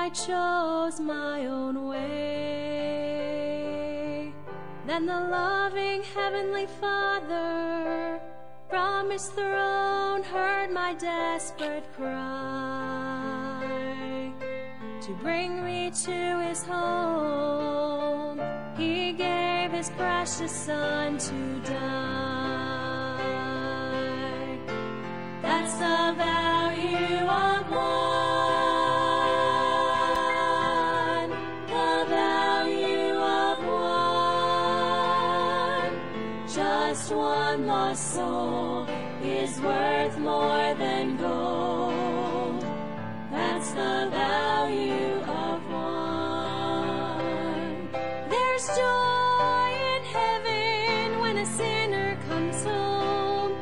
I chose my own way. Then the loving Heavenly Father from His throne heard my desperate cry. To bring me to His home, He gave His precious Son to die. That's the value of one. The value of one. Just one lost soul is worth more than gold. That's the value of one. There's joy in heaven when a sinner comes home.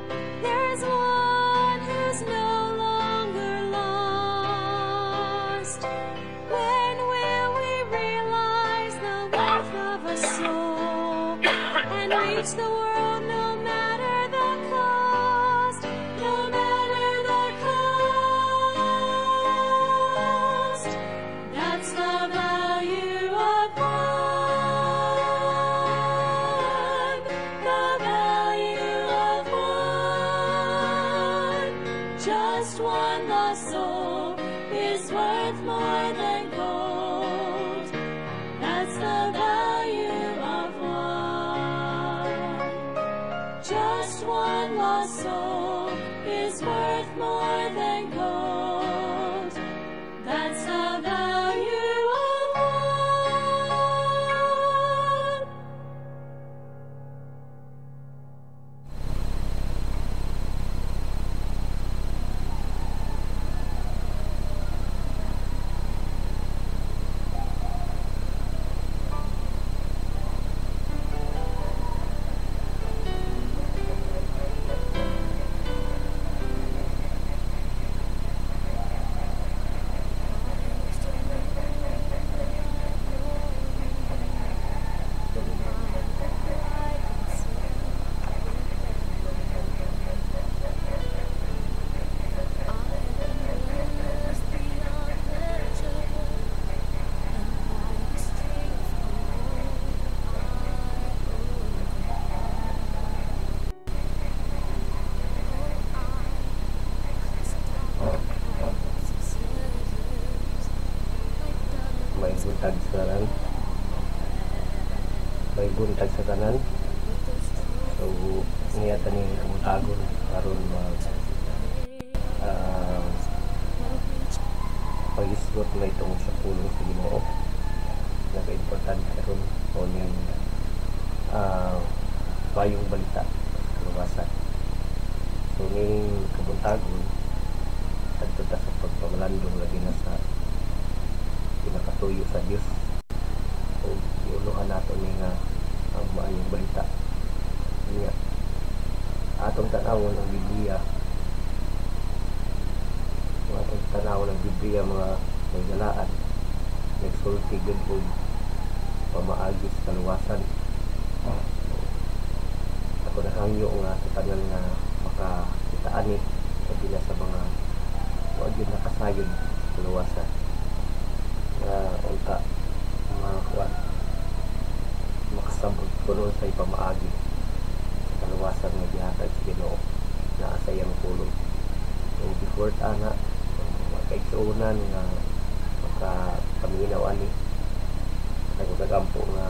There's one who's no longer lost. When will we realize the worth of a soul and reach the world no matter the cost? No matter the cost. That's the value of one. The value of one. Just one lost soul is worth more than gold. That's the value of one. Just one lost soul is worth more than gold. That's the value of one. May buntag sa kanan. May buntag sa kanan. So niyata ni buntagon karon mag pag-isgot na itong sa pulong sa Ginoo. Naka-importante karon o niyang bayong balita sa kaluwasan. So ning kabuntagon adto ta sa pagpamalandong lagi na sa pinakatuyo sa Dios o iuluhan nato ni nga ang maayong balita niya atong tanawon ang Biblia, atong tanawon ang Biblia mga galaan nagsulti gud og pamaagi sa kaluwasan. Ako nahangyo nga sa tanan nga makakitaani sa bila sa mga wag yun nakasayod sa kaluwasan unta makakuan makasabot puno sa ipamaagi sa kaluwasan nga gihatag sa Ginoo na sa iyang pulong. So before ana makaigsuunan nga makapaminaw ani nagkagampo nga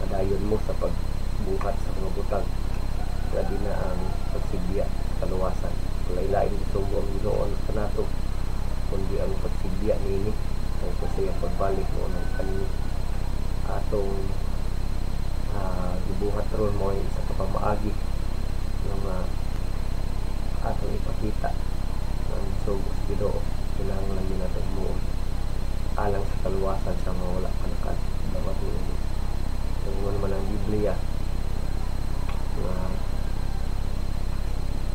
padayon mo sa pagbuhat sa mga butang grabe na ang pagsigbiya sa kaluwasan. Lain-lain gisugo ang Ginoo sa nato kundi ang pagsigbiya niini kung sa iyang pagbalik mo ng kanini atong gibuhat ron mo sa kapamaagi ng atong ipakita ng sugo sa Ginoo. Kailangan lang yun natin muon alang sa kaluwasan sa mga wala kanakan dapat yun mo naman ang Biblia na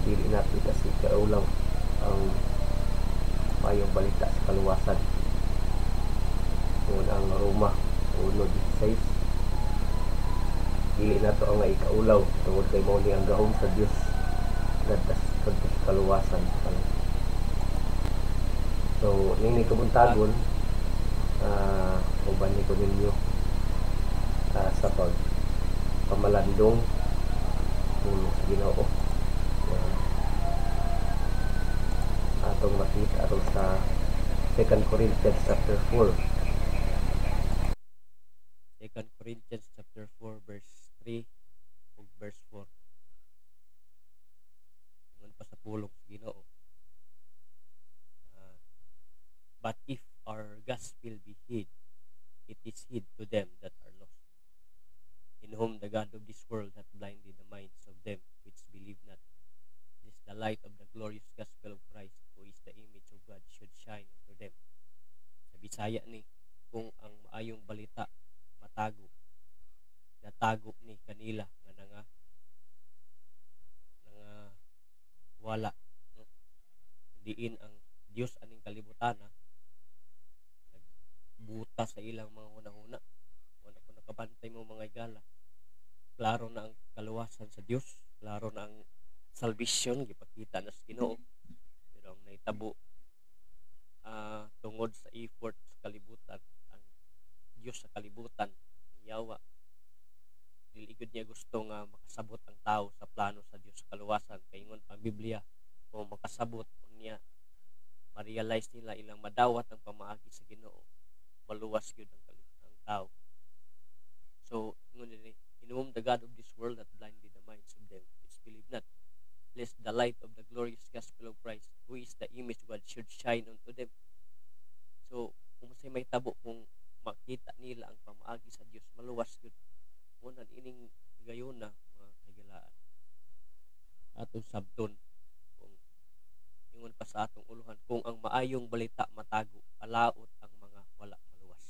dili natin kasi kaulaw ang mayong balita sa kaluwasan. Ngunit ang Roma 1:16 dili na to ang ikaulaw tungod kay mao ni ang gahom sa Dios gatas sa kaluwasan. So nini kabuntagon uban ni ko ninyo sa pamalandong pulong sa Ginoo. Atong makita aron sa 2 Corinthians chapter 4. 2 Corinthians chapter 4 verse 3 ug verse 4. Ingon pa sa pulong sa Ginoo. But if our gospel be hid, it is hid to them that are lost, in whom the God of this world hath blinded the minds of them which believe not, lest the light of the glorious gospel of Christ, who is the image of God, should shine unto them. Sa Bisaya ni, kung ang maayong balita matago, natago ni kanila nga wala, no? Diin ang Dios aning kalibutan nagbuta sa ilang mga hunahuna. Wala ko nakabantay mo mga igala. Klaro na ang kaluwasan sa Dios, klaro na ang salvation gipakita na sa Ginoo. Pero ang naitabo tungod sa effort sa kalibutan, ang Dios sa kalibutan, ang yawa, dili gud niya gusto nga makasabot ang tao sa plano sa Dios sa kaluwasan. Kay ingon pa ang Biblia, kung makasabot niya, ma-realize nila ilang madawat ang pamaagi sa Ginoo, maluwas gyud ang tao. So ingon ni, in whom the God of this world hath blinded the minds of them which believe not, lest the light of the glorious gospel of Christ, who is the image of God, should shine unto them. So kung masay may tabo, kung makita nila ang pamaagi sa Dios, maluwas gyud. Una ining gayon na mga kaigalaan atong sabton, kung ingon pa sa atong uluhan, kung ang maayong balita matago, alaot ang mga wala maluwas.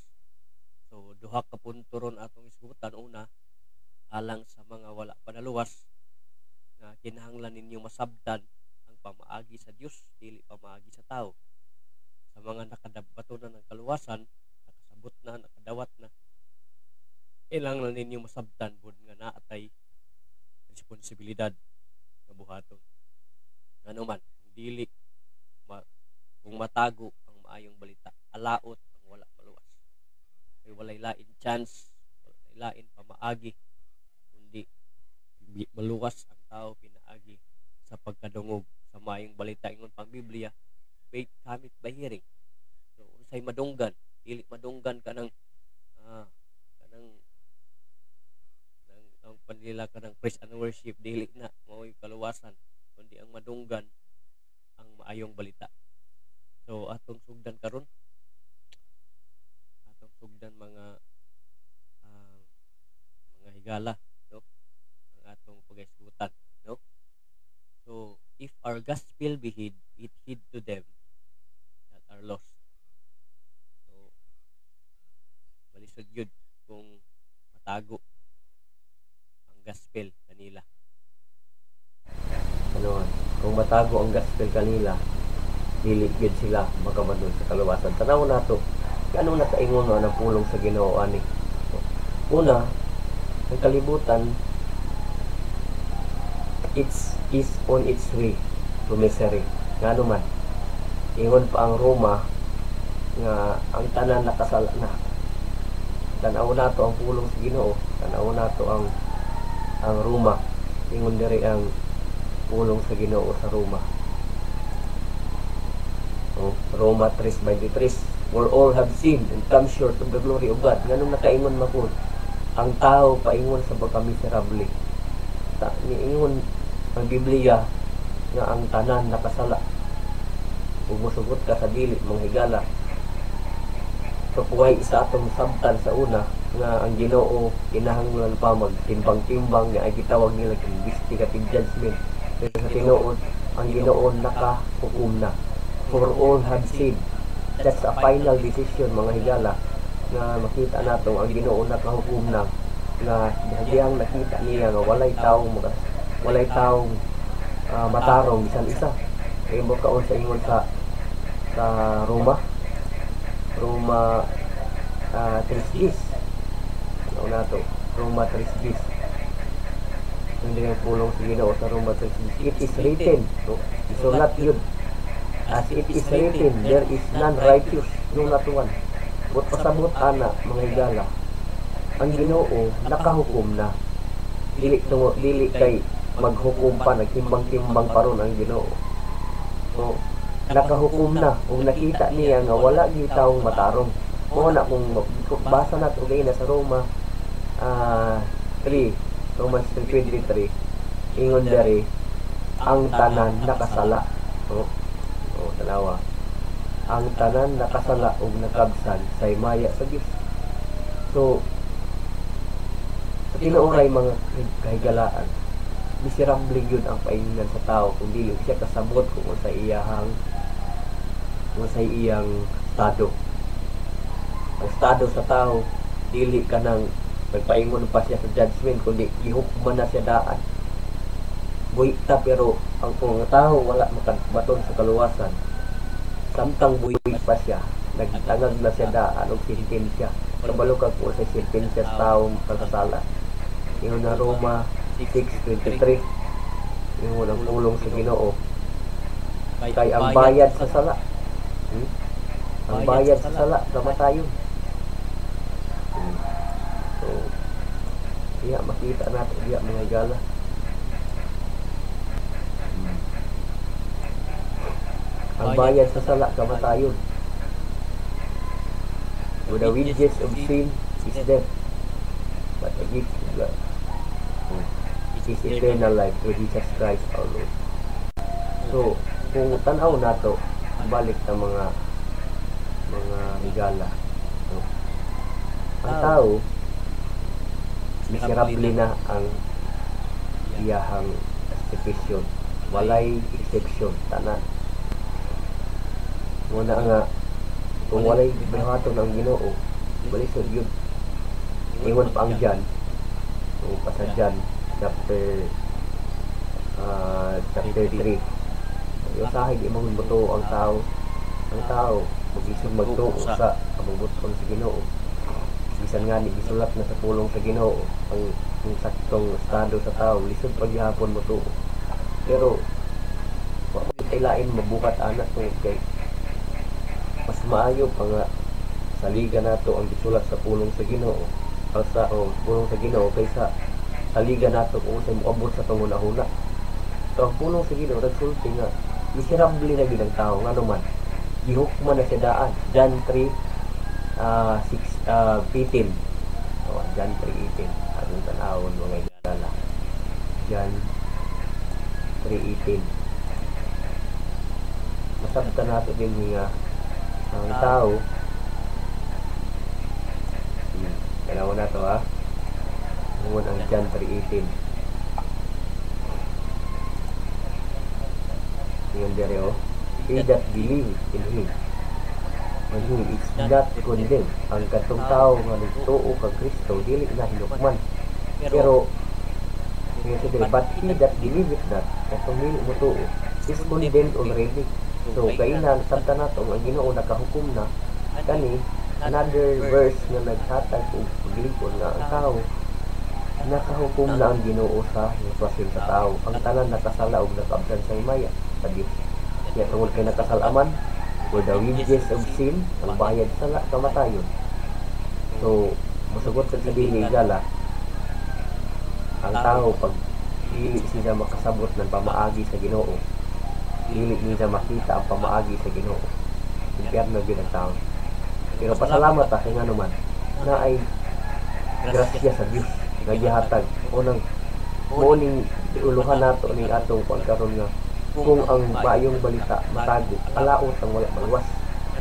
So duha ka punto ron atong isgutan. Una, alang sa mga wala panaluwas, na kinahanglan ninyo masabtan ang pamaagi sa Dios, dili pamaagi sa tao. Sa mga nakadabato na ng kaluwasan, nakasabot na, nakadawat na, ilang na ninyo masabtan bud nga naatay responsibilidad nga buhaton. Ano man, dili kung matago ang maayong balita, alaot ang wala maluwas. Kay walay lain chance, walay lain pamaagi, kundi maluwas ang tao pinaagi sa pagkadungog sa maayong balita. Ingon pang Biblia, faith cometh by hearing. So unsay madunggan, dili madunggan ka ng ang panlila ka ng praise and worship, dili na mao'y kaluwasan, kundi ang madunggan ang maayong balita. So atong sugdan karon, atong sugdan mga higala, no, ang atong pagaisgutan, no. So if our gospel be hid, it hid to them that are lost. So malisod yun kung matago gospel kanila. Ano, kung matago ang gospel kanila, dili gyud sila makamadun sa kaluwasan. Tanaw nato, ano na kaingon ang pulong sa Ginoo ani. Una, ang kalibutan, is on its way to misery. Ngano man, ingon pa ang Roma nga ang tanan nakasala na. Tanaw nato ang pulong sa Ginoo, tanaw nato ang Roma, ingon diri ang pulong sa Ginoo sa Roma. Roma 3:23, for all have sinned and come short of the glory of God. Nganong nakaingon mapud ang tao paingon sa pagkamiserable. Niingon ang Biblia nga ang tanan nakasala. Ug mosugot ka sa dili manghigala. So kuway isa atong sabtan sa una nga ang Ginoo kinahanglan pa magtimbang-timbang nga ay gitawag nila investigative judgment. Pero sa tinuod, ang Ginoo nakahukom na. For all have sinned. That's a final decision mga higala, nga makita nato ang Ginoo nakahukom na, nga dihang nakita niya nga walay taong matarong bisan isa. Kaya mo kaon sa ingon sa Roma 3:10. Nato Roma 3:10. Hindi nga pulong sa Ginoo sa Roma 3:10. It is written, so isulat yun, as it is written, there is none righteous, no not one. But pasabot ana mga higala, ang Ginoo nakahukom na. Dili kay maghukom pa, nagtimbang-timbang pa ron ang Ginoo. So, nakahukom na ug nakita niya nga wala gyud taong matarong. Mo na kung basa nato na sa Roma 3, Romans 3:23, ingon dere ang tanan nakasala. Tanawa. Ang tanan nakasala ug nakabsan sa himaya sa Dios. So, sa tinuoray mga kahigalaan, miserable yun ang paingan sa tao kung dili siya kasabot kung sa iyang estado. Ang estado sa tao, dili ka nang nagpaingon pa siya sa judgment, kundi gihukman na siya daan. Buhita pero ang mga tao wala makabaton sa kaluwasan. Samtang buhit pa siya, nagtangag na siya daan og sentensya. Kabalo ka po sa sentensya sa taong pagkasala. Yung na Roma 6:23, yung unang pulong sa Ginoo kay ang bayad sa sala. Ang bayad sa sala kamatayon. So, iya makita natin iya mga gala. Ang bayad sa sala kamatayon. With the wages of sin is death, but the gift of God is eternal life through Jesus Christ our Lord. So, kung tanaw nato balik sa mga higala, ang tao miserable na ang iyahang exception, walay exception, tanan. Muna nga kung walay buhaton ang Ginoo, balisod yun. Ingon pa ang John, kung pa sa John chapter 3, yung sahig imong buto ang tao mag-isog magtuo sa kabubuton sa Ginoo. Bisan nga ni gisulat na sa pulong sa Ginoo ang saktong estado sa tao, lisod paghihapon mo tuo. Pero ay lain mabukat anak tungod kay mas maayo pa nga saligan nato ang gisulat sa pulong sa Ginoo pulong sa Ginoo kaysa saligan nato kung sa moabot sa tungunahuna. So ang pulong sa Ginoo nagsulti nga miserable na gid ang tao nga naman gihukman na siya daan. John 3:18. John 3:18 atong tanawon mga igala. John 3:18. Masabtan nato din nga ang tao kailangan na to Ngungon ang John 3:18. Yun dere he that believe in him when he is not condemned. Ang katong tao nga nagtuo kag Kristo dili na hinukman. Pero but he that believeth not, katong dili mo tuo, is condemned already. So kailan sabta nato ang Ginoo nakahukom na kani another verse nga naghatag og paglikon nga ang tao nakahukom na ang Ginoo sa sitwasyon sa tao. Ang tanan nakasala og nakaabsan sa himaya sa Dios. Kaya tungod kay nakasalaman, for the wages of sin, ang bayad sa sala kamatayon. So masugot sa dili gala ang tao pag dili siya makasabot ng pamaagi sa Ginoo, dili niya makita ang pamaagi sa Ginoo, impyerno gyud ang tao. Pero pasalamat kay nga naman na ay grasya sa Dios nga gihatag unang muning uluhan nato ning atong pagkaron nga kung ang maayong balita matago alaot ang wala maluwas.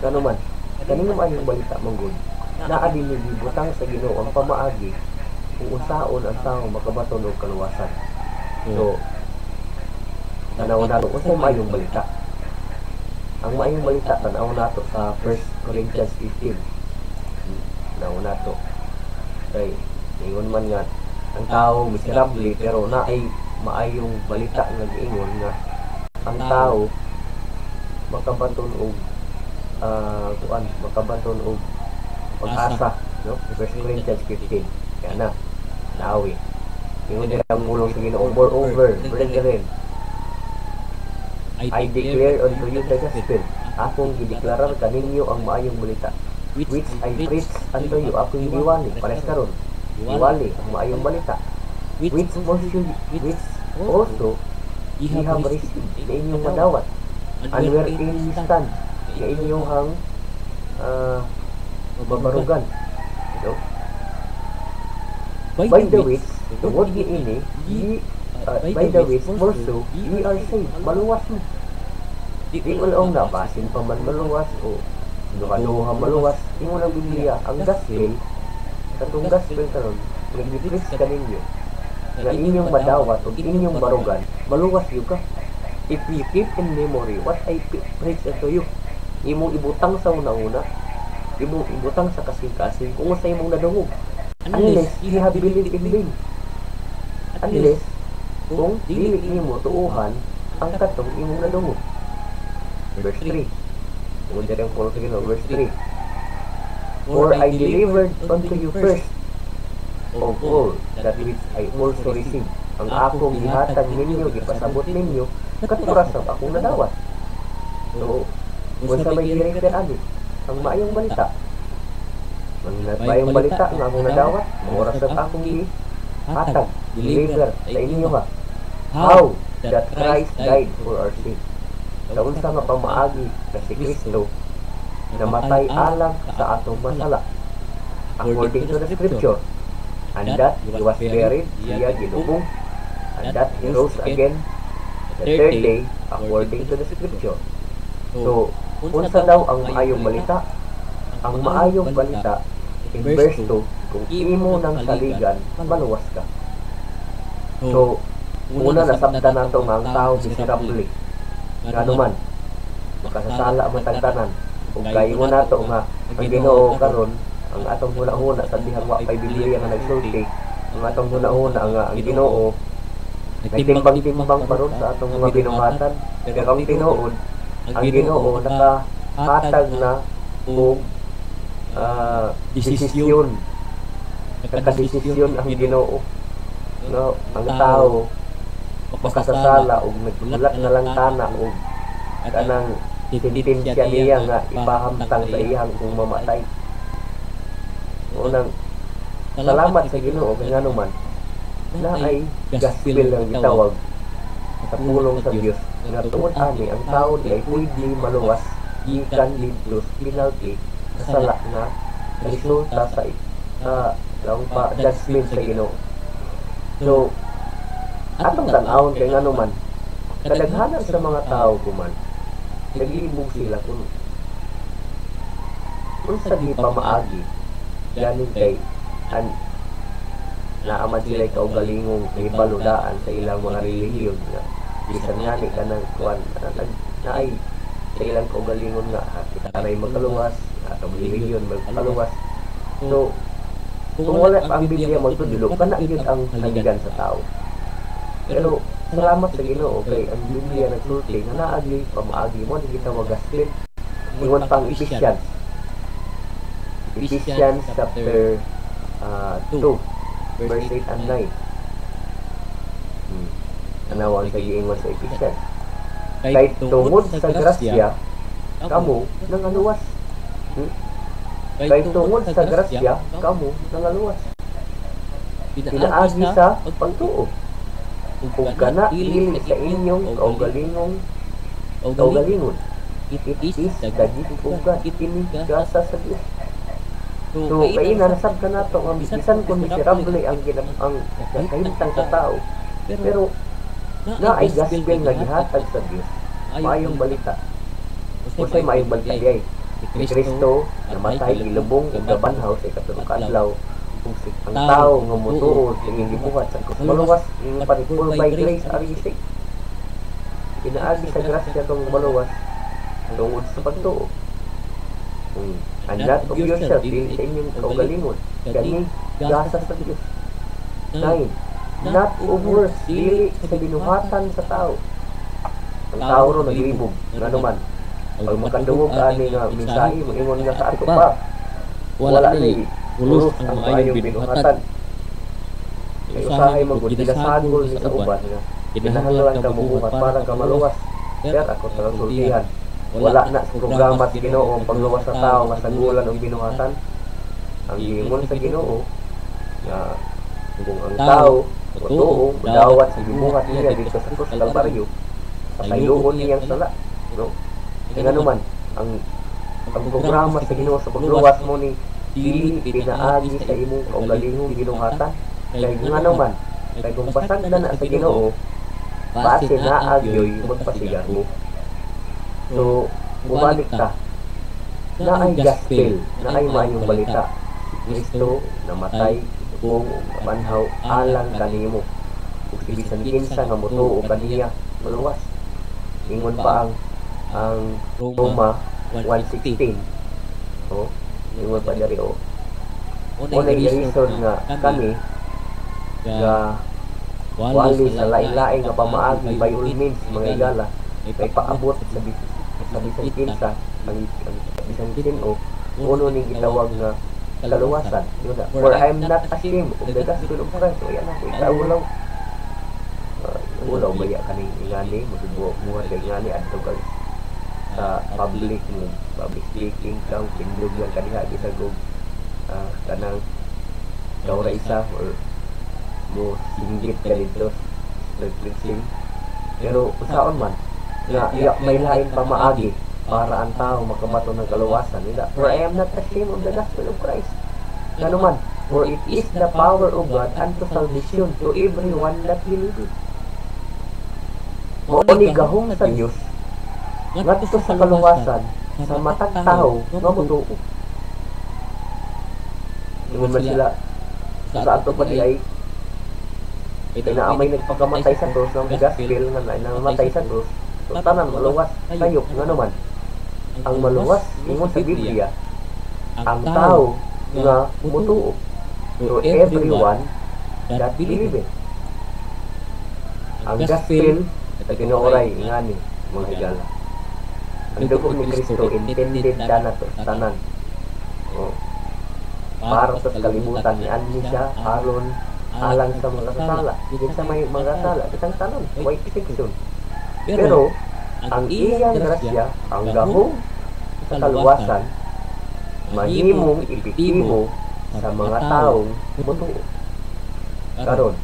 Ngano man kaning maayong balita manggod naa dinhi gibutang sa Ginoo ang pamaagi kung unsaon ang tao makabaton og kaluwasan. So tanaw nato unsay maayong balita. Ang maayong balita tanaw nato sa 1 Corinthians 15. Tanaw nato kay ingon man nga ang tao miserable pero naay maayong balita nga giingon nga ang tao makabaton og makabaton og pag-asa, no? 1 Corinthians 15. Kaya na naawi ingon dira ang mulong sa Ginoo, moreover brethren, I declare unto you the gospel. Akong gideklarar kaninyo ang maayong balita. which I preach unto you, ako yung giwali, pares karon. Giwali ang maayong balita, which also ye have received, na inyong madawat, and wherein ye stand, na inyong hang mabarugan. You know? By the which, the word ye ini, by the which also ye are saved. Maluwas mo. Di ulong na, basin pa man maluwas, o duha-duha maluwas. Imo ng Biblia, ang gospel, katong gospel karon, nag-preach ka ninyo, nga inyong madawat o inyong barugan, maluwas yun ka. If you keep in memory what I preach unto you, imong ibutang sa una-una, imong ibutang sa kasing-kasing, kung sa imong nadungog. Unless you have believed in vain. Unless, kung dili nimo tuuhan ang katong imong nadungog. Verse 3. Kung dyan ang puro sa verse 3. For I delivered unto you first of all that which I also received. Ang akong gihatag ninyo, gipasabot ninyo, katuras ang akong nadawat. So, kung sa may director ani, ang maayong balita. Ang maayong balita ang akong nadawat, ang oras ang akong gihatag, deliver sa inyo ha. How that Christ died for our sins. Sa unsa nga pamaagi na si Kristo namatay alang sa atong masala, according to the scripture, and that he was buried, siya ginubong, and that he rose again the third day, according to the scripture. So, unsa daw ang maayong balita? Ang maayong balita in verse 2, kung imo ng saligan, maluwas ka. So, una nasabtan nato nga ang tao miserable. Ngano man, makasasala ang matagtanan. Kung kayo nato nga, ang Ginoo karon, ang atong huna-huna sa dihang wa pay Biblia nga nagsulti, ang atong huna-huna ang Ginoo nagtimbang-timbang paron sa atong mga binuhatan. Pero ang tinuod, ang Ginoo nakahatag na og desisyon. Nakadesisyon ang Ginoo. No, ang tao makasasala og nagbulat na lang tana og kanang sentensya niya nga ipahamtang sa iyang kung mamatay. Unang salamat sa Ginoo kay ngano man na ay gospel ang gitawag sa pulong sa Dios nga tungod ani ang tao di ay pwede maluwas gikan didto penalty sa sala nga resulta sa lang pa judgment sa Ginoo. So atong tan-awon kay ngano man kadaghanan sa mga tao kuman nag-iibog sila kung unsa di pa maagi ganin kay naaman sila kaugalingong ibaludaan sa ilang mga relihiyon nga bisan nga ni kanang kuan na ay sa ilang kaugalingon nga kita ray magkaluwas atong relihiyon magkaluwas. So kung wala ang Biblia magtudlo kana gyud ang haligan sa tao. Pero salamat sa Ginoo kay ang Biblia nagsulti nga naagi pamaagi mo di kita gospel. Ingon pang Ephesians chapter 2 verse 8 and 9. Anawang sa giingon sa Ephesians. Kay tungod sa grasya kamo nangaluwas. Kay tungod sa grasya kamo nangaluwas. Pinaagi sa pagtuo. Kung kana dili sa inyong kaugalingon, it is dagit ugat ini gasa sa Dios. So kay nasab ka nato ang bisan kung miserable ang kahimtang sa tao, pero na ay gospel nga gihatag sa Dios, maayong balita. Usay maayong balita diay ni Kristo namatay gilubong ug gabanhaw sa ikatulong adlaw. Ang tao nga motuod ning gibuhat sa maluwas ning panipul by grace are you saved. Pinaagi sa grasya tong maluwas tungod sa pagtuo. And not of yourself, dili sa inyong kaugalingon, kani gasa sa Dios. 9. Not of works, dili sa binuhatan sa tao. Ang tao ro naglibog ngano man. Pag makadungog ani nga mensahe moingon nga sa ato pa. Wala ni ulos ang maayong binuhatan. Usahay magud sagol ni sa uban nga kinahanglan ka mubuhat para ka maluwas. Kaya ako sa sultihan wala na sa programa sa Ginoo ang pagluwas sa tao nga sagulan og binuhatan. Ang giingon sa Ginoo nga kung ang tao totoo dawat sa gibuhat niya dito sa krus sa Kalbaryo, patayuon niyang sala. No? Kaya naman ang programa sa Ginoo sa pagluwas mo ni dili pinaagi sa imong kaugalingong ginuhatan. Kaya nga naman, kaya kung pasagdan na sa Ginoo, base na agyoy magpasigar mo. So, bumalik ka. Na ay gospel, na ay mayong balita. Si Kristo namatay kung kabanhaw alang kanimo. Kung si bisan kinsa nga motuo kaniya maluwas. Ingon pa ang Roma 1:16. Oh, ingon pa diri o. Unay reason nga kami nga wali sa lain-lain nga pamaagi by all means mga igala may paabot sa bisan kinsa ang bisan sino uno ning gitawag nga kaluwasan. For I am not ashamed of the gospel of Christ. So yan ako itawulaw. Ulaw baya kaning ingani magbuo mo kay ingani adto ka sa public mo, public speaking kang tindog lang kaniha gisagog kanang kawra isa or mo singgit ka dito nag-preaching. Pero usaon man nga may lain pa maagi para ang tao makabato ng kaluwasan nila. For I am not ashamed of the gospel of Christ. Nga naman, for it is the power of God unto salvation to everyone that believeth. Mauni gahong sa Dios ngadto sa kaluwasan sa matag tao nga motuo. Ingon man sila sa ato pa di ay naamay nagpakamatay sa krus ng gospel nga namatay sa krus. So tanan maluwas kayo nga naman. Ang maluwas ingon sa Biblia ang tao nga motuo. To everyone that believeth. Ang gospel ito kinuuray ingani mga higala. Ang dugo ni Kristo intended na to tanan. Para sa kalibutan ni Anni siya aron alang sa mga kasala. Hindi sa may mga kasala kitang tanan white fiction. Pero ang iyang grasya ang gahong sa kaluwasan mahimong epektibo sa mga taong motuo. Karon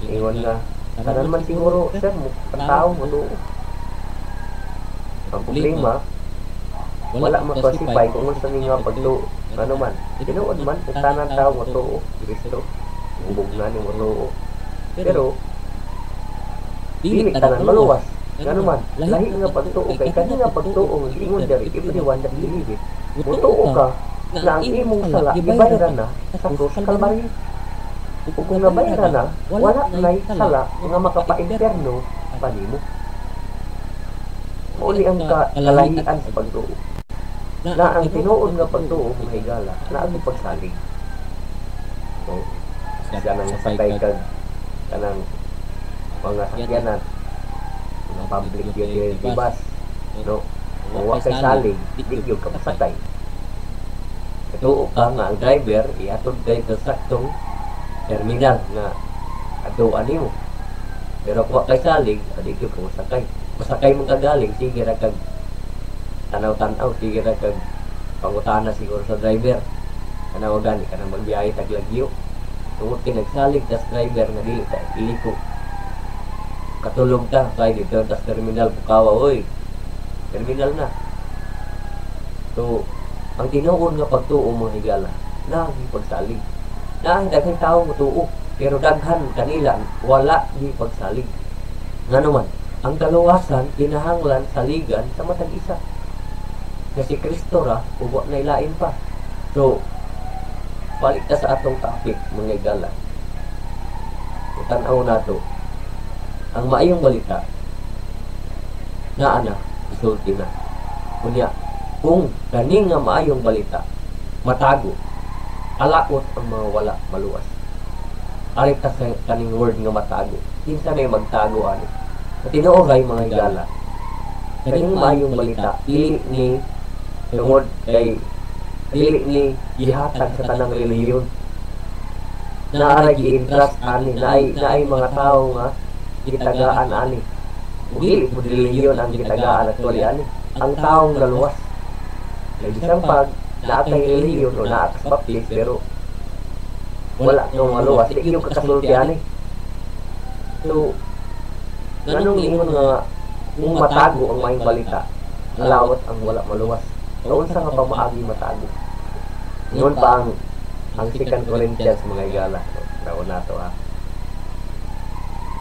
ingon nga tanan man siguro sir mo tao motuo. Ang problema wala ma-classify kung unsa ni nga pagtuo. Ano man, tinuod man kung tanan tao motuo Kristo. Ubog na ni motuo. Pero dili tanan maluwas. Ano man, lahi nga pagtuo kay kani nga pagtuo ingon diri everyone that believe it. Motuo ka na ang imong sala ibayaran na sa krus sa Kalbaryo. Kung nabayaran na, wala na'y sala nga makapa-interno pa nimo. Uli ang kalahian sa pagtuo. Na ang tinuod nga pagtuo mga higala na ang pagsalig. So, kanang sakay kag kanang mga sakyanan ng public utility bus. No? Kung wa kay salig, di gyud ka masakay. Ito ka nga ang driver iatod kay sa saktong terminal nga aduan nimo. Pero kung wa kay salig, adi gyud ka masakay. Masakay mong kagaling, sige ra kag tanaw-tanaw, sige ra kag pangutana siguro sa driver. Kanawa gani kanang magbiyahe tag Lagyo. Tungod kay nagsalig tas driver nga dili ta iliko. Katulog ta kay dito tas terminal Bukawa, oy. Terminal na. So, ang tinuod nga pagtuo mo higala, na pagsalig. Na ang daghang tawo motuo, pero daghan kanila wala di pagsalig. Ngano man, ang kaluwasan kinahanglan saligan sa matag isa. Nga si Kristo ra ubo na ilain pa. So balik ta sa atong topic mga igala. Tan-aw nato ang maayong balita na ana isulti na. Kunya kung kani nga maayong balita matago alaot ang mga wala maluwas. Ari ta sa kaning word nga matago. Kinsa may magtago ani? Tinuoray mga higala. Kaning maayong balita, dili ni tungod kay dili ni gihatag sa tanang relihiyon. Naaray gi-interest ani, naay mga tao nga gitagaan ani. ug dili pud relihiyon ang gitagaan actually ani. Ang taong galuwas. Kay bisan pag naa kay relihiyon o naa ka baptist pero wala kang maluwas, di yung kakasulti ani. So, ganong ingon nga kung matago ang maing balita, alawat ang wala maluwas. Noon sa nga pamaagi matago. Noon pa ang 2 Corinthians mga igala. Naon nato ha.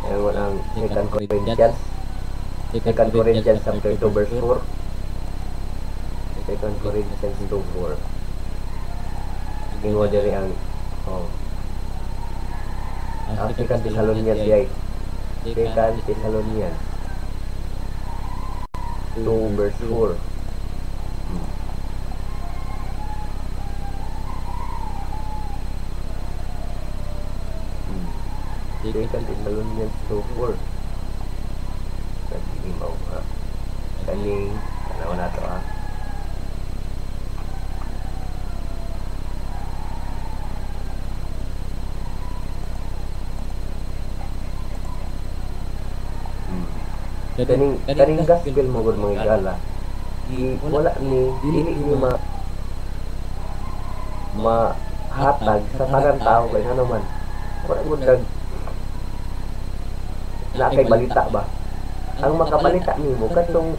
Ngayon ang 2 Corinthians. 2 Corinthians chapter 2 verse 4. 2 Corinthians 2:4. Ingon diri ang ang 2 Thessalonians yay. 2 Thessalonians 2 verse 4. Second Thessalonians 2:4. Sige mo ha. Kaning ano na to ha. Kaning gospel mo gud mga igala. Wala ni dili ni mahatag sa tanang tao kay ano man. Wala gud na kay balita ba? Ang makabalita nimo katong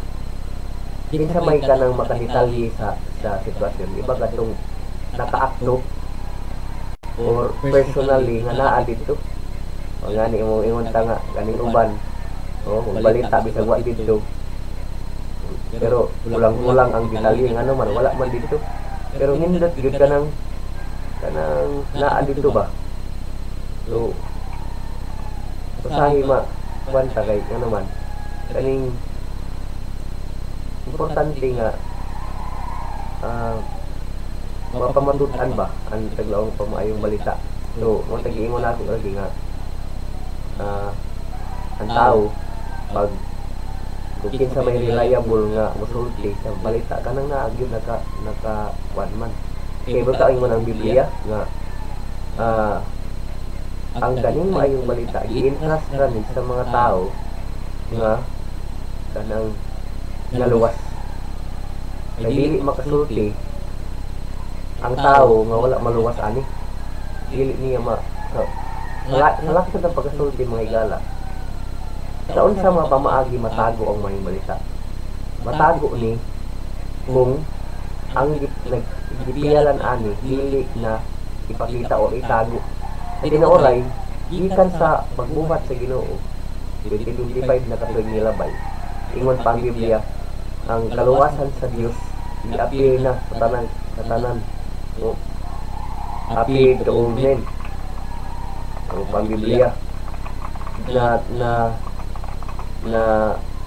kinsa may kanang makadetalye sa sitwasyon. Iba katong nakaakto or personally nga naa dito. O ngani mo ingon ta nga kaning uban. Balita bisag wa dito. Pero kulang-kulang ang detalye nga naman wala man dito. Pero nindot gyud kanang naa dito ba? So sahi kwanta kay ano man kaning importante nga mapamatutan ba ang taglaong pamaayong balita. So mo tag-ingon nato lagi nga ang tao pag kung kinsa may reliable nga musulti sa balita kanang naagyud naka kwan man kay basta ingon ang Biblia nga ang kaning maayong balita i-entrust kami sa mga tao nga kanang naluwas. Kay dili makasulti ang tao nga wala maluwas ani. Dili niya salak sa pagkasulti mga igala. Sa unsa mga pamaagi matago ang maayong balita. Matago ni kung ang gipiyalan ani dili na ipakita o itago. Tinaoray, gikan sa pagbuhat sa Ginoo, 2025 na katuig nilabay. Ingon pa ang Biblia, ang kaluwasan sa Dios i-appear na sa tanan. No? Appear to all men. Ang pang Biblia na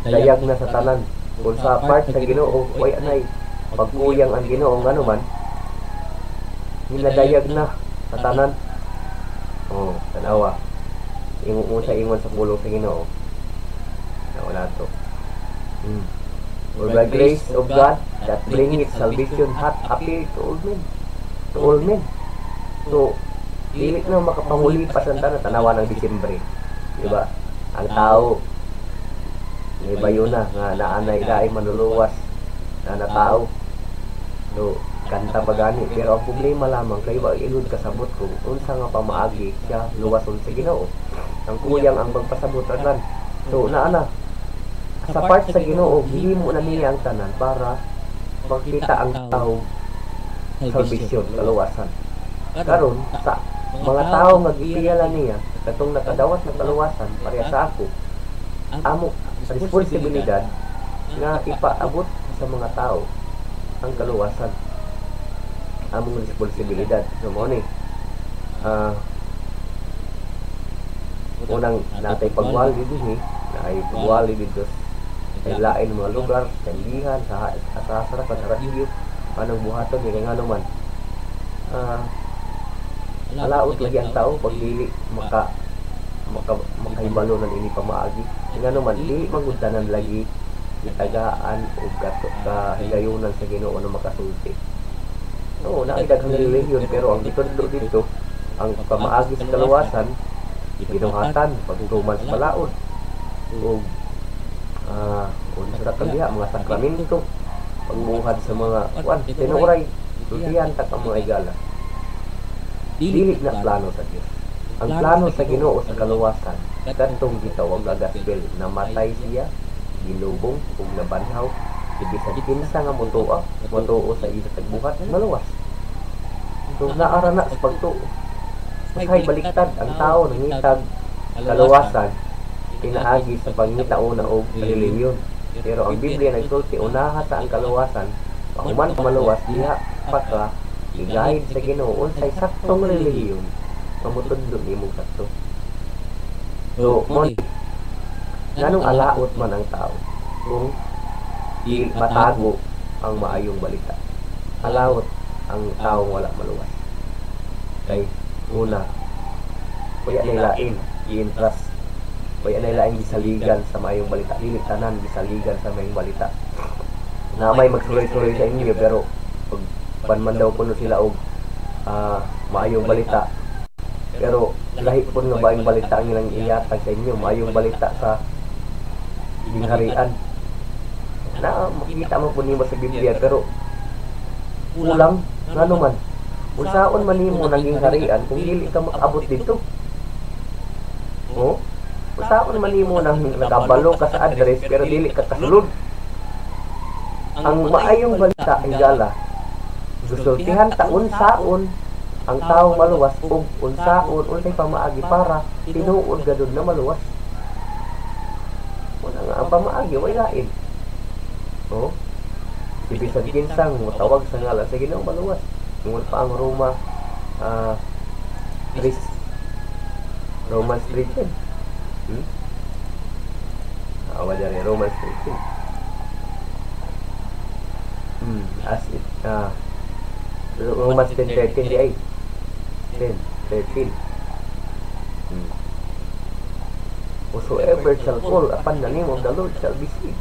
dayag na sa tanan. Kung sa part sa Ginoo, oy anay, pagkuyang ang Ginoo ngano man, hinadayag na sa tanan. Tanawa. Ingon sa pulong sa Ginoo. Wala to. For the grace of God that bringeth salvation hath appeared to all men. To all men. So, dili na makapahuli pa sa tanawa ng Disyembre. Diba? Ang tao may bayo na nga naanay daay manuluwas na natao. So, kanta pa gani, pero ang problema lamang kay wa ilud kasabot kung unsa nga pamaagi siya luwason sa Ginoo. Ang kuyang ang magpasabot ragan. So naana sa part sa Ginoo gihimo na niya ang tanan para makita ang tao salvation, kaluwasan. Karon sa mga tao nga gipiyala niya katong nakadawat na kaluwasan pareha sa ako. Amo responsibilidad nga ipaabot sa mga tao ang kaluwasan. Among responsibilidad. So mo ni unang natay pagwali dinhi, naay pagwali dito sa lain mga lugar, kandihan, sa sarap sa radyo, anong buhaton ni nga naman. Alaot lagi ang tao pag dili makahibalo ng ini pamaagi. Nga naman dili magudtanan lagi itagaan o kahigayunan sa Ginoo na makasulti. Oo, nakidaghang relihiyon pero ang itudlo dito ang pamaagi sa kaluwasan ginuhatan pagtuman sa balaod o unsa ta kagya mga sakramento, pagbuhat sa mga kuan tinuray, sultihan ta ka mga igala. Dili na plano sa Dios. Ang plano sa Ginoo sa kaluwasan, kadtong gitawag nga gospel, namatay siya, gilubong ug nabanhaw, ibisag kinsa nga mutuo sa isa tagbuhat, maluwas. So naara na sa pagtuo. Usahay baliktad ang tao nangitag kaluwasan pinaagi sa pangitauna og relihiyon. Pero ang Biblia nagsulti unaha sa ang kaluwasan, pahuman maluwas diha pa ka igahid sa Ginoo unsay saktong relihiyon mamutudlo nimo sakto. So mon nganong alaot man ang tao kung di matago ang maayong balita. Alaot ang taong wala maluwas. Kay una, kaya nilain, i-entrust. Kaya nilain gisaligan sa mayong balita. Dili tanan gisaligan sa mayong balita. Na may magsuloy-suloy sa inyo, pero pag panman daw puno sila og maayong balita. Pero lahi po nga ba yung balita ang ilang iyatag sa inyo, maayong balita sa gingharian. Na makita mo po nimo sa Biblia, pero kulang, nga naman. Unsaon man nimo naging harian kung dili ka makaabot dito? Oh? Unsaon man nimo nang nakabalo ka sa address pero dili ka kasulod? Ang maayong balita ang gala. Susultihan ta unsaon ang taong maluwas ug unsaon unsay pamaagi para tinuod gadud na maluwas. Una nga ang pamaagi way lain. Oh? Ibisag kinsang motawag sa ngalan sa Ginoo maluwas. Tungod pa ang Roma Roman Street yan. Awa dyan Roman Street yan. As it Roman Street 13 di ay 10, 13. Whosoever shall call upon the name of the Lord shall be saved.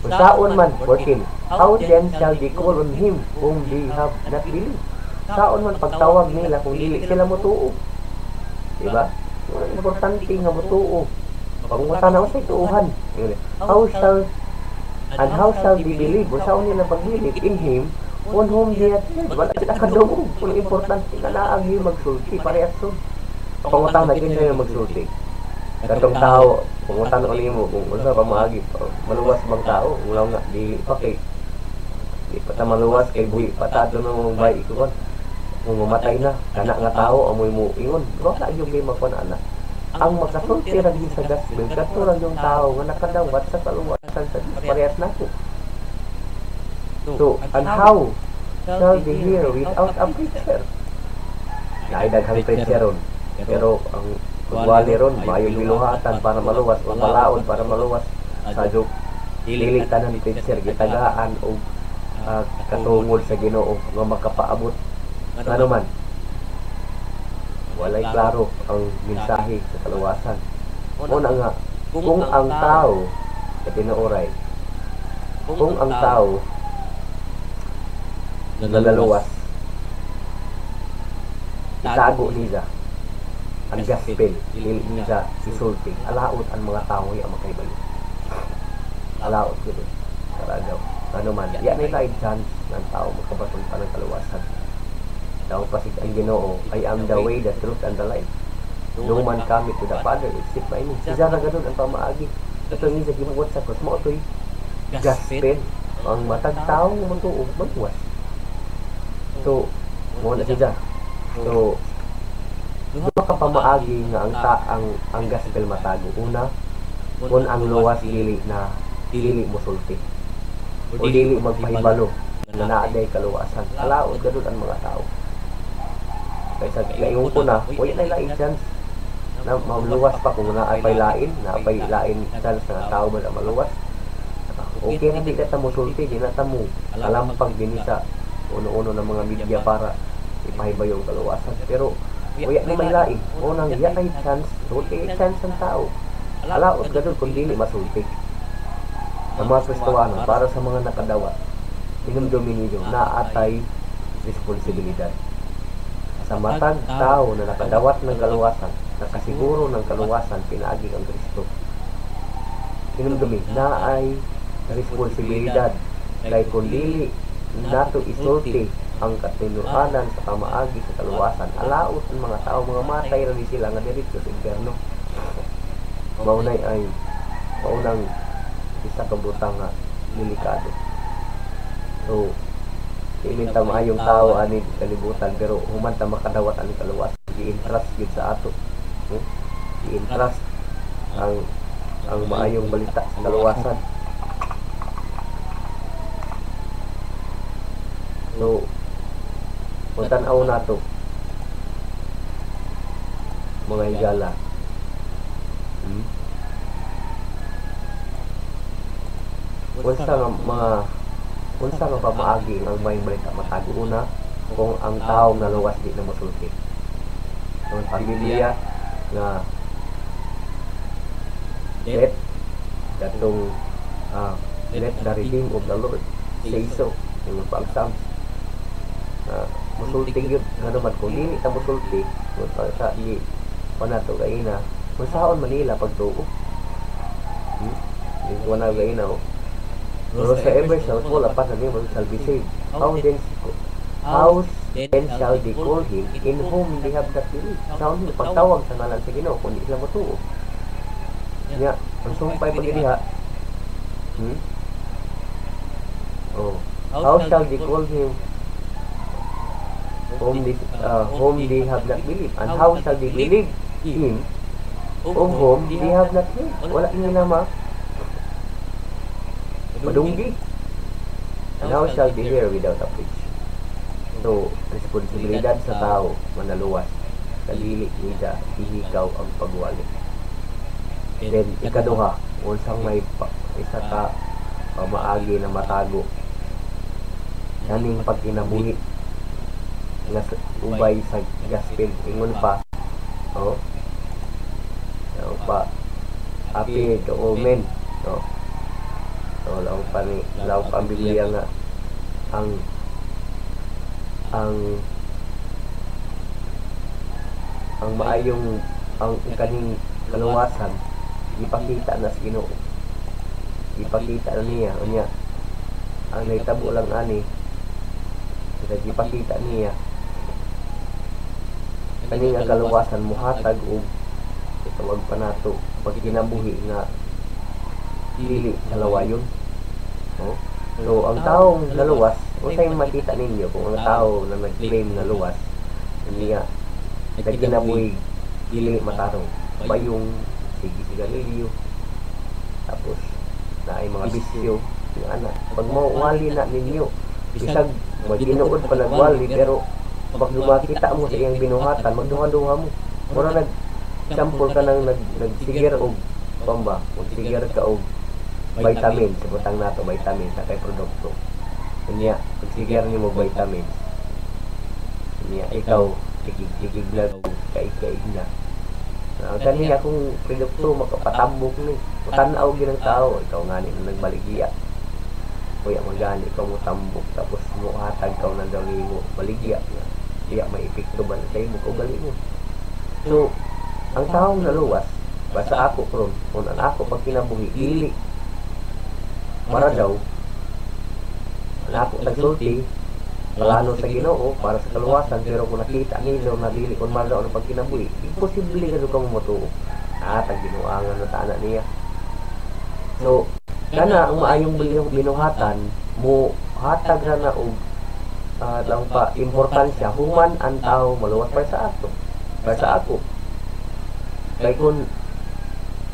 Saon man 14. How then shall they call on him whom they have not believed? Saon man pagtawag nila kung dili sila motuo? Diba? Importante nga motuo. Pangutanaw sa tuuhan. How shall they believe? Saon nila pagbili in him on whom they have heard? Wala sila kadungog. Kung importante nga naagi magsulti parehas so. Pangutanaw na kinsa yung magsulti. Katong tao, pangutan ulit mo kung unsa pa maagi, maluwas bang tao? Mula nga, di pa kay di pa ta maluwas kay buhi patado na mong bay ikuan. Kung mamatay na, kana nga tao amoy mo ingon. Wala yung may makuan ana. Ang makasulti ra gyud sa gospel, katulad yung tao nga nakadawat sa kaluwasan sa parehas nako. So, and how shall they hear without a preacher? Naidaghang preacher ron. Pero ang wali ron, mayong biluhatan para maluwas o malaon para maluwas sa jok dili tanan preacher gitagaan o katungod sa Ginoo nga makapaabot ano man walay klaro ang mensahe sa kaluwasan. Una nga kung ang tao tinuoray kung ang tao nalaluwas itago niya ang gospel, dili niya isulti, alaot ang mga tao ang makaibalo. Alaot ko doon. Karagaw. Ano man, yan ay life chance ng tao makabatong pa ng kaluwasan. Daw pasig ang Ginoo, I am the way, the truth, and the life. No man kami to the Father, except by me. Si Zara ganun ang pamaagi. Ito yung sa gimuot sa kosmo, ito'y gospel. Ang matag tao matuog, magwas. So, muna si Zara. So, duha ka pamaagi nga ang gospel matago. Una, kung ang luwas dili mosulti o dili magpahibalo na naaday kaluwasan. Alaot gadud ang mga tao. Kaysa ngayon ko na, wala na lain chance na maluwas pa kung naapay lain chance na tao ba na maluwas. Okay na di ka mosulti, di na mo alampag din sa uno-uno ng mga media para ipahiba yung kaluwasan. Pero wala na may lain. Unang yan ay chance. Sulti ay chance ng tao. Alaot ganun kung dili masulti. Sa mga Kristoano, para sa mga nakadawat, inumdumin ninyo na atay responsibilidad. Sa matag tao na nakadawat ng kaluwasan, nakasiguro ng kaluwasan, pinaagi ang Kristo. hinumdumi naay responsibilidad kay kun dili nato isulti ang katinuanan sa kamaagi sa kaluwasan, alaot ang mga tao, mga matay ra ni sila nga diretso sa impyerno. Maunay ay maunang isa ka butang nga delikado. So iminta maayong tao ani kalibutan, pero human ta makadawat ani kaluwasan, gi-entrust gid sa ato. Gi-entrust ang maayong balita sa kaluwasan. So magtanaw nato mga higala. Unsa nga pamaagi ang may balita matago una kung ang taong naluwas di na mosulti. Ang pamilya nga let the redeem of the Lord say so. Yung pag-Psalms musulti yun nga naman kung dili ta musulti kung sa di panato gaina kung saon Manila pagtuo yung wala gaina whosoever shall call upon the name of shall be saved. How then shall they call him in whom they have not believed? Saon yung pagtawag sa ngalan sa Ginoo kung di sila matuo nga ang sumpay pagdiha how shall they call him whom they have not believed, and how shall they believe him of whom they have not heard? Wala nila madunggi. And how shall they hear without a preach? So responsibilidad sa tao manaluwas sa dili nila ihikaw ang pagwali. Then ikaduha, unsang may isa ka pamaagi na matago kaning pagkinabuhi nga ubay sa gospel. Ingon pa api to omen so law pa ang Biblia nga ang maayong ang kaning kaluwasan ipakita na sa Ginoo, ipakita na niya unya ang naitabo lang ani ipakita niya kaning ang kaluwasan muhatag og itawag pa nato pag kinabuhi nga dili kalawayon. So ang taong naluwas usay makita ninyo kung ang tao na nag-claim na luwas niya kinabuhi dili matarong bayong sigarilyo tapos na ay mga bisyo yung anak pag mauwali na ninyo bisag maginuod pa nagwali pero pag makita mo sa iyang binuhatan magduha-duha mo mura nag-sample ka ng nagsigir og pamba magsigir ka og vitamin sa butang nato vitamin sa kay produkto niya pagsigir nimo vitamin niya ikaw ikiglag kay na kani akong produkto makapatambok ni tanaw gyud ang tao ikaw ngani nagbaligya kuya magani ikaw mo tambok tapos mo hatag ka na daw nimo baligya nga iya may epekto ba sa imo o gali mo. So ang taong naluwas basta ako kron kung ang ako pag kinabuhi dili para daw ang ako tagsulti plano sa Ginoo para sa kaluwasan pero kung nakita nilo na dili kun man daw ang pag kinabuhi imposible gado ka mo matuo tag ginuangan na tana niya. So kana ang maayong binuhatan mo hatag na og lang pa importansya human ang tao maluwas para sa ato para sa ako kay kun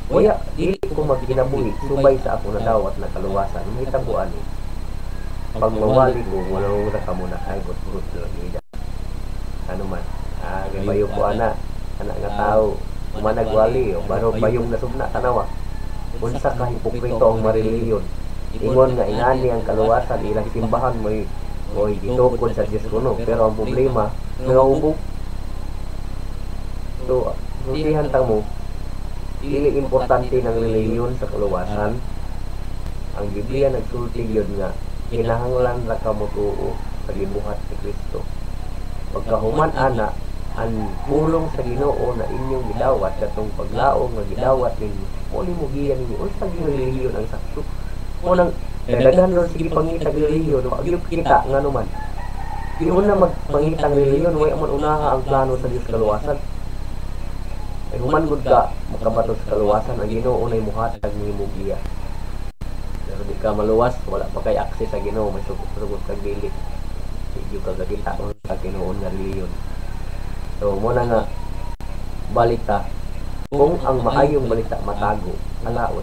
wala dili ko magkinabuhi subay sa ako na dawat na kaluwasan mahitabuan ni pag mawali ko wala mo na kamo na kay gut lang ida ano man gabayo ko ana nga tao managwali o baro bayong nasubna tanawa unsa ka hipokrito ang mareliyon ingon nga ingani ang kaluwasan ilang simbahan mo'y gitukod sa Diyos kuno pero ang problema nangubog. So susihan ta mo dili importante ng reliyon sa kaluwasan. Ang Biblia nagsulti yun nga kinahanglan ra ka motuo sa gibuhat ni Kristo pagkahuman ana ang pulong sa Ginoo na inyong gidawat katong paglaom nga gidawat ninyo muli mo giyan ninyo unsa gyud relihiyon ang sakto unang daghan ron sige pangitag relihiyon agyud kita ngano man di una magpangitang relihiyon way man unaha ang plano sa Dios kaluwasan ay human gud ka makabato sa kaluwasan ang Ginoo nay muhatag nimo giya pero di ka maluwas wala pa kay access sa Ginoo may sugot kag dili di ka gakita sa tinuon nga relihiyon. So, muna nga, balita, kung ang maayong balita matago, alaot.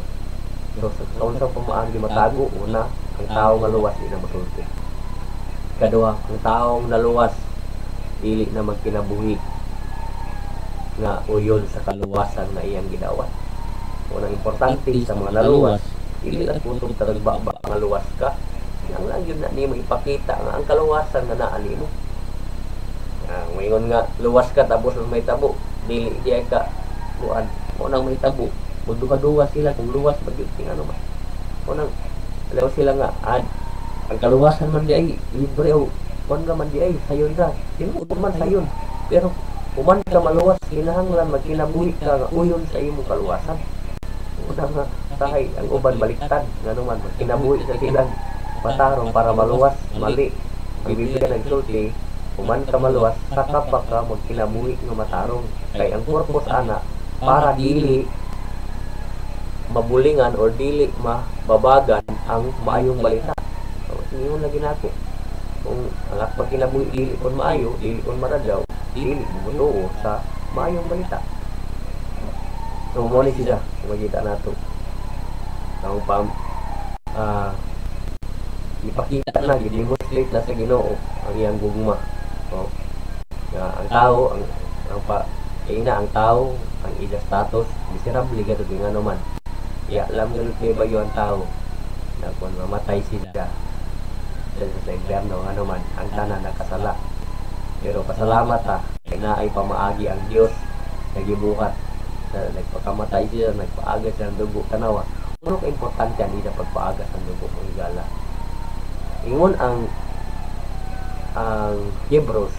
So, sa unsang pamaagi matago, una, ang tao nga luwas, di na masulti. Kadua, ang taong naluwas, dili na magkinabuhi nga uyon sa kaluwasan na iyang gidawat. Unang importante sa mga naluwas, dili at putong taragbaba nga luwas ka. Ang lang yun na niyo ipakita nga ang kaluwasan nga naali mo. Ngayon nga luwas ka tapos may tabo dili diay ka kuan mo nang may tabo duha sila kung luwas pag yung ano ba mo nang alaw sila nga ang kaluwasan man diay libre o kuan ka man diay sayon ka tinuod man sayon pero human ka maluwas kinahanglan magkinabuhi ka nga uyon sa imong kaluwasan una nga sahay ang uban baliktad ngano man magkinabuhi sa sila patarong para maluwas mali bibigyan nagsulti human ka maluwas, saka pa ka magkinabuhi nga matarong. Kay ang purpose ana, para dili mabulingan or dili mababagan ang maayong balita. So, yun lagi nako. Kung ang pagkinabuhi dili kon maayo, dili kon maradyaw, dili mo sa maayong balita. So, mo ni siya, magita nato. Ang ipakita na, i-demonstrate na sa Ginoo ang iyang gugma. So, ang tao, ang tao, ang ida status, miserable gato din ano man. Kaya alam nga ba bayo ang tao na kung mamatay sila sa impyerno, ano man, ang tanan nakasala. Pero pasalamat kay naay pamaagi ang Dios nagibuhat. Nagpakamatay sila, nagpaaga sila ng dugo tanawa. Ano ka importante ang ida pagpaaga sa dugo ng igala? Ingon ang Hebrews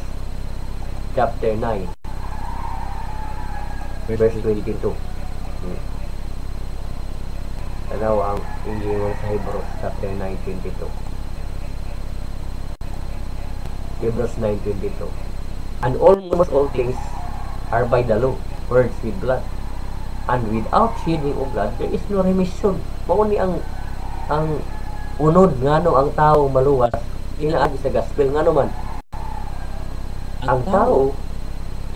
chapter 9 verse 22. Tanaw ang ingon sa Hebrews chapter 9:22. Hebrews 9:22. And almost all things are by the law, purged with blood, and without shedding of blood there is no remission. Mao ni ang unod ngano ang tao maluwas inaagi sa gospel ngano man ang tao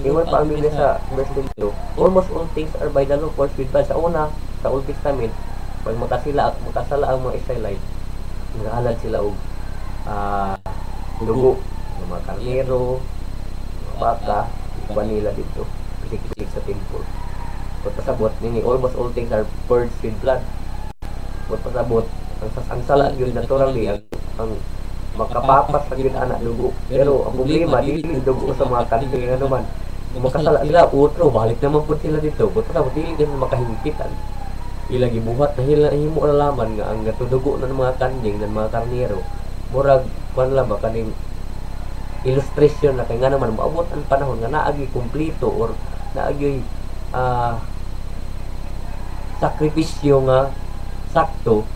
ingon pa ang Biblia sa verse 22 almost all things are by the law purged with blood. Sa una sa Old Testament pag makasala ang mga Israelite nagahalad sila og dugo ng mga karnero mga baka iban nila dito pisik-pisik sa temple kung pasabot nini almost all things are purged with blood kung pasabot ang sala yun naturally ang makapapas sa yun anak dugo pero ang problema dili dugo sa mga country nga naman makasala sila utro balik naman po sila dito buto na dili din makahingpitan ilagi buhat na himo nalaman nga ang dugo ng mga kanding ng mga karnero murag kuan lang ba kaning illustration na kay nga naman maabot ang panahon nga naagi kompleto or naagi sakripisyo nga sakto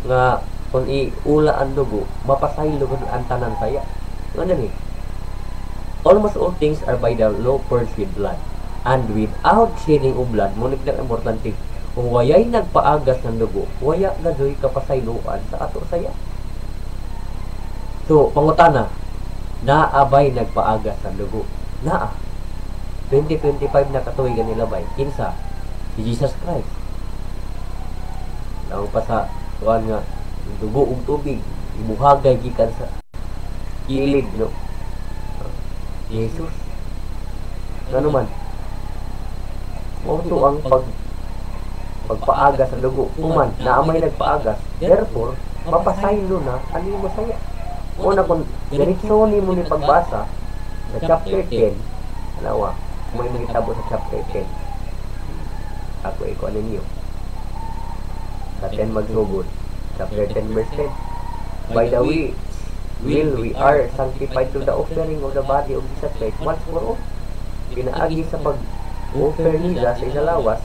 nga kung iula ang dugo mapasaylo ang tanan saya nga ni almost all things are by the law purged with blood and without shedding of blood mo ni importante kung wayay nagpaagas ng dugo waya gadoy kapasayloan sa ato saya. So pangutana naabay nagpaagas ng dugo naa 2025 na katuigan nila bay kinsa si Jesus Christ lang pa sa kuan nga dugo ug tubig ibuhagay gikan sa kilid no Jesus ano man mo to ang pagpaagas sa dugo human naamay nagpaagas therefore mapasaylo na ani mo saya una kung diretso ni mo ni pagbasa sa chapter 10 alawa may mahitabo sa chapter 10 ako ikaw ninyo sa 10 magsugod chapter 10 verse 10 by the way we are sanctified through the offering of the body of Jesus Christ once for all pinaagi sa pag-offer nila sa isalawas,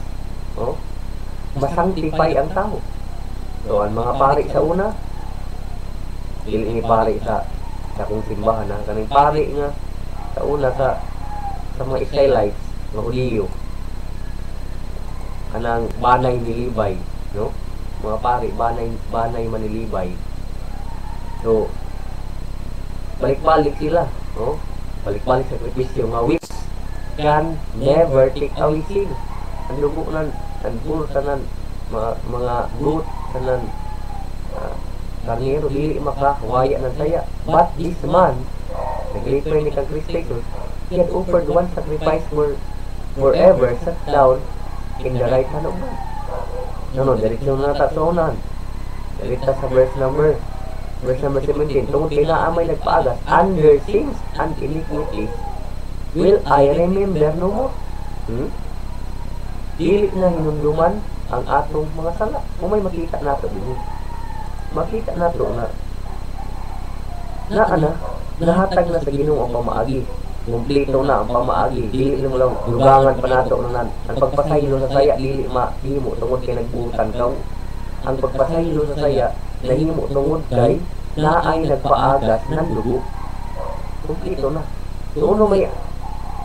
oh, masanctify ang tao. So, ang mga pari sa una, dili ni pari sa kung simbahan na kaning pari nga sa una sa mga Israelites nga Hudiyo, kanang banay ni Libay, no? Mga pari banay man ni Libay. So, balik-balik sila, no? Balik-balik sa sakripisyo nga which can never take away sin. Ang dugo nan, ang bull tanan, mga goat tanan, karnero dili makawaya ng saya. But this man, nag-refer ni kang Kristo Jesus, he had offered one sacrifice forever, sat down in the right hand of God. No, diretso na ta sa unahan. Diretso sa verse number 17. Tungkol kay naamay nagpaagas, under sins and iniquities, will I remember no more? Dili na hinumduman ang atong mga sala. Kung may makita nato din, makita nato na nahatag na sa Ginoo ang pamaagi. Kumpleto na ang pamaagi. Dili mo lang dugangan pa nato na ang pagpasaylo sa saya dili mahimo tungod kay nagbutan ka. Ang pagpasaylo sa saya nahimo tungod kay naay nagpaagas ng dugo. Kumpleto na. So, uno may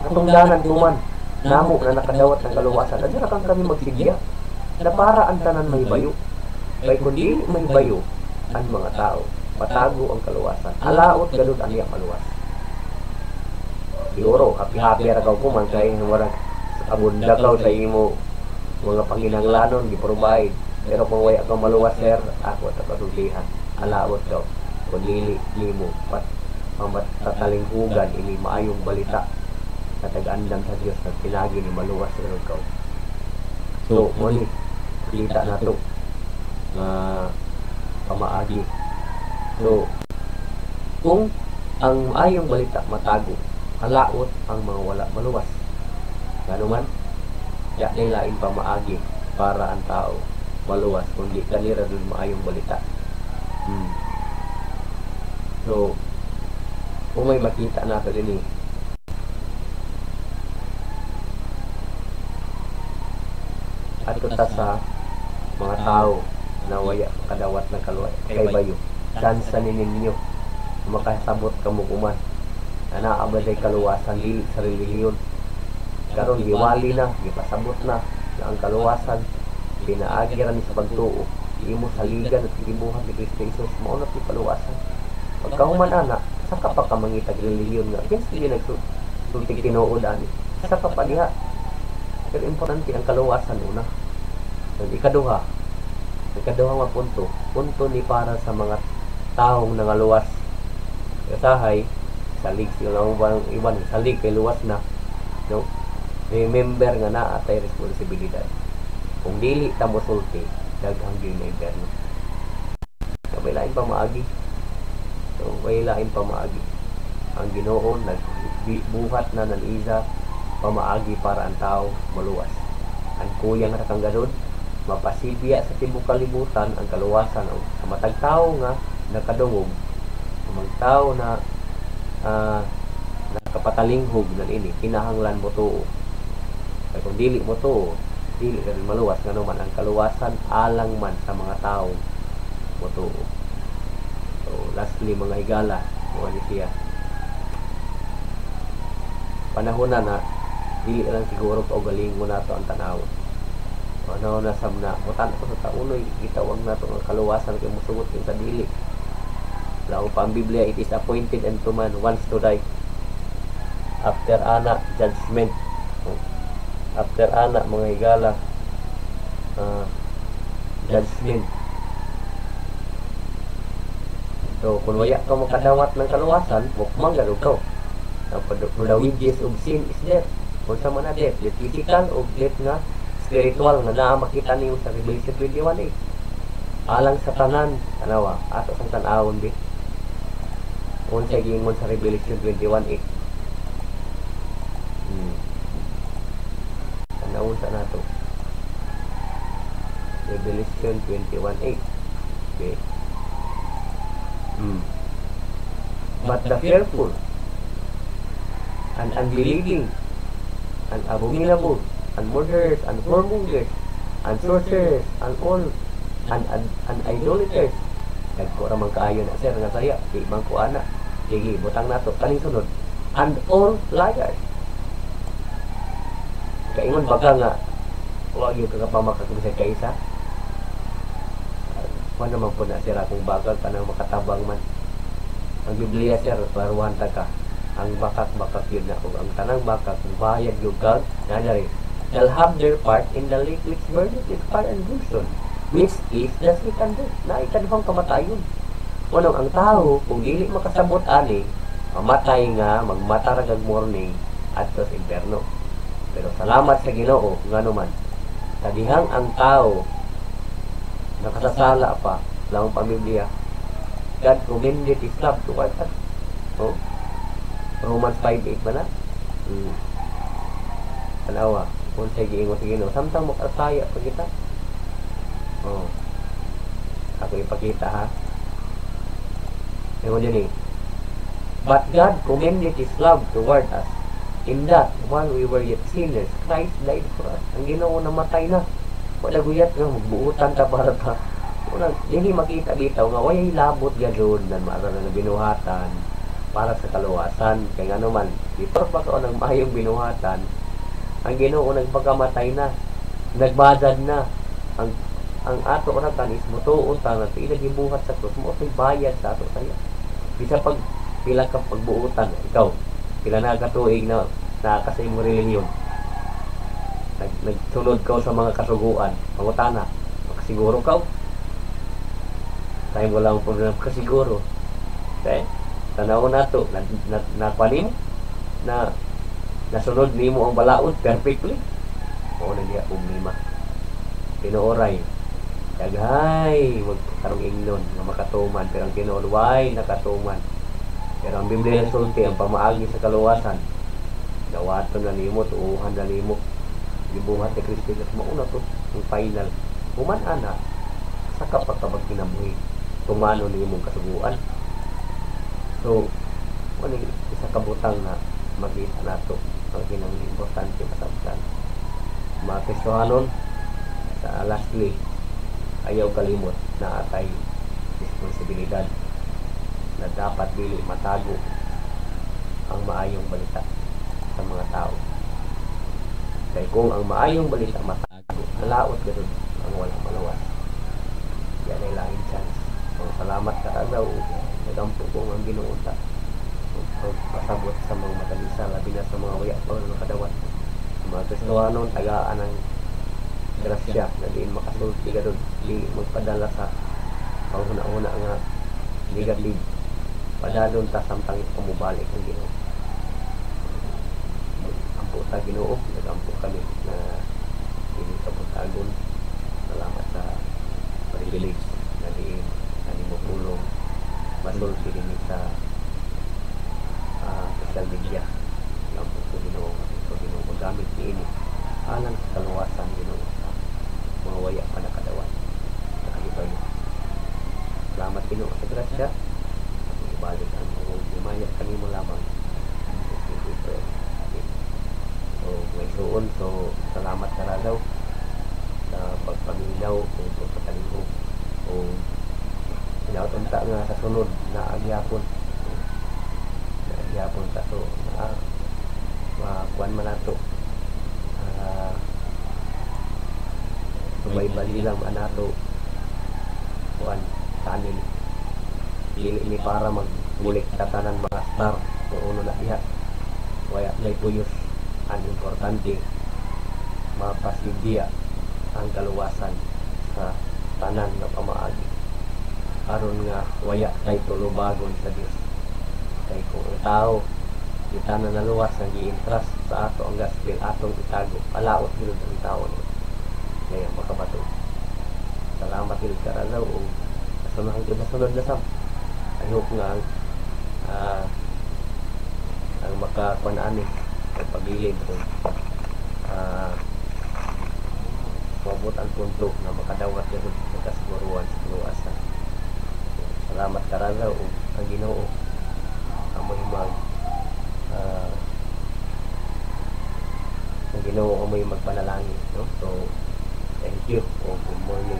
katungdanan tuman namo na nakadawat ng kaluwasan. Adya na kang kami magsigya na para ang tanan may bayo. Kaya kung di may bayo ang mga tao, patago ang kaluwasan. Alaot ganun ang iya kaluwas. Siguro, happy-happy ragaw ko man kaya warang abunda kaw sa imo mga panginanglanon, gi-provide. Pero kung waya ka maluwas, sir, ako at patulihan. Alaot daw. Kung lili mo, tatalinghugan, ini maayong balita na tag-andam sa Diyos na pinagi ni maluwas sa ikaw. So, muli, kita na ito pamaagi. So, kung ang maayong balita matago, halaot ang mga wala maluwas. Gano man, ya lain pamaagi para ang tao maluwas kung di kanira dun maayong balita. So, kung may makita nato din at ta sa mga tao na waya kadawat ng kaluway kay bayo, sansa ninyo makasabot kamukuman na naabaday kaluwasan dili sa relihiyon. Karon giwali na, gipasabot na ang kaluwasan pinaagi ra ni sa pagtuo imo saligan at gibuhat ni Kristo Jesus mao na ti kaluwasan. Pagkahuman ana, saka pa ka mangitag relihiyon nga yes dili nagsultig tinuod ani, saka pa diha. Pero importante ang kaluwasan una. Ikaduha nga punto ni para sa mga taong nangaluwas. Kasahay salig sila ang iban salig kay luwas na, no? Remember nga na atay responsibilidad. Kung dili ta mosulti daghang gyud na iberno. Sabay lain pa maagi. So way lain pa maagi. Ang Ginoo nagbuhat na ng isa pamaagi para ang tao maluwas. Ang kuyang ra kang gadod mapasibya sa tibuok kalibutan ang kaluwasan sa matag tao nga nakadungog, sa mga tao na nakapatalinghog na ini kinahanglan mo tuo. Kaya kung dili mo tuo, dili ka rin maluwas. Nga naman ang kaluwasan alang man sa mga tao mo tuo. So lastly mga higala, mga siya panahon na dili lang siguro paugaling mo nato ang tanaw. Ano na samna mutan ko sa taunoy gitawag nato ang kaluwasan kay mosugot sa dili. Laong pa ang Biblia, it is appointed unto man once to die. After ana judgment. After ana mga higala judgment. So kung waya ka makadawat ng kaluwasan, mukmang gadug ka. The wages of sin is death. Kung sa man na death, death physical o death nga spiritual nga naa makita niyo sa Revelation 21 alang sa tanan tanawa ato sang tan-awon di unsay giingon sa Revelation 21 tanawon sa nato Revelation 21:8. Okay. But the fearful and unbelieving and abominable, and murderers, and whoremongers, and sorcerers, and all, and idolaters. Nagko ramang kaayo na sir nga saya, di man ko ana. Sige, butang nato kaning sunod. And all liars. Kaingon baga nga wag yung kagapamakag sa kaisa. Ano naman po na sir akong bagal ka nang makatabang man. Ang Biblia sir, paruhan ta ka. Ang bakak-bakak yun na kung ang tanang bakak, kung bayad yung God, nangyari, they'll have their part in the lake which burneth with fire and brimstone, which is the second death. Na ikanhong kamatayon. Unang ang tao, kung dili makasabot ani, mamatay nga, magmata ragag morning, at sa inferno. Pero salamat sa Ginoo, nga naman, kadihang ang tao, nakasasala pa, lang pamilya, God commended His love toward us. Oh? Romans 5:8 ba na? Tanawa, kung sa giingon sa Ginoo, samtang makasaya pa kita. Oh. Ako ipakita ha. Ewan yun eh. But God commended His love toward us, in that, while we were yet sinners, Christ died for us. Ang Ginoo namatay na. Wala guyat nga, magbuutan ta para ta. Wala, hindi makita bitaw nga, way labot gano'n na maara na binuhatan para sa kaluwasan. Kaya nga naman, dito pa ko ng mayong binuhatan, ang Ginoo nagpagamatay na, nagbadad na, ang ato na kanis mo tuon ta na ilagibuhat sa krus mo ito'y bayad sa ato saya. Bisa pag pila ka pagbuutan, ikaw, pila na katuig na nakasay mo reliyon, nagsunod ka sa mga kasuguan, pangutana, makasiguro ka, tayo wala mo po na makasiguro. Okay? Tanaw na to, nakuha na nasunod nimo ang balaod perfectly. Oo na niya umima. Tinuoray. Daghay, magkarong ingnon nga makatuman, pero ang kinuulway nakatuman. Pero ang Biblia sulti ang pamaagi sa kaluwasan. Dawaton na nimo, tuuhan na nimo. Gibuhat ni Kristo at mauna to, ang final. Human ana, saka pagkabag kinabuhi, tumano nimo kasuguan. So, ano isa kabutang na magita nato ang kinang importante masabtan. Mga Kristohanon, sa lastly, ayaw kalimot na atay responsibilidad na dapat dili matago ang maayong balita sa mga tao. Kaya kung ang maayong balita matago, nalaot gano'n ang walang malawas. Yan ay laing chance. Ang salamat ka daw, nagampo kong ang ginuunta. Pagpasabot sa mga matalisa, labi na sa mga waya o nakadawat. Mga Kristohanon, tagaan ng grasya na diin makasulti ka doon, di magpadala sa panghuna-una nga negative. Padalon ta samtang pamubalik ang Ginoo. Ampo ta Ginoo, nagampo kami na hindi kabutagon. Salamat sa privilege na diin mo tulong masulti din sa social media. Nagampo ko Ginoo, magamit niini alang sa kaluwasan Ginoo, mga waya pa nakadawat nakalipan. Salamat Ginoo sa grasya, ibalik ang mga lumaya kanimo lamang. So may suon, so salamat ka na daw sa pagpaminaw kung sa kanimo o pinautunta nga sa sunod na agyapon sa to na makuan man nato subaybali lang anato kuan kanin dili ni para magbulik tatanan mga star o uno na diha waya lay puyos ang importante mapasigya ang kaluwasan sa tanan na pamaagi aron nga waya kay tulubagon sa Dios. Kay kung ang tao di tanan na luwas ang gi-interest sa ato ang gospel atong itago, alaot gid ang tao no. Kaya makabato. Salamat gid ka raw o kasunod gid sunod na sam. I hope nga ang makakuan ani ang pagilid kung mabot ang punto na makadawat gid sa kasiguruan sa kaluwasan. Salamat ka raw o ang Ginoo amoy mag Ginoo mo yung magpanalangin, no? So thank you. Good morning.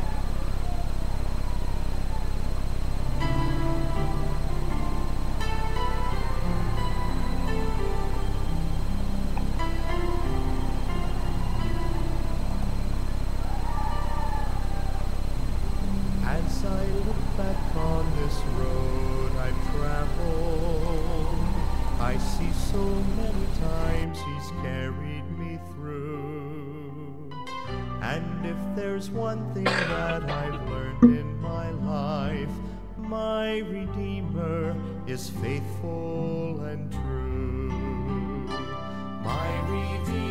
As I look back on this road I've traveled, I see so many times He's carried me through. And if there's one thing that I've learned in my life, my Redeemer is faithful and true. My Redeemer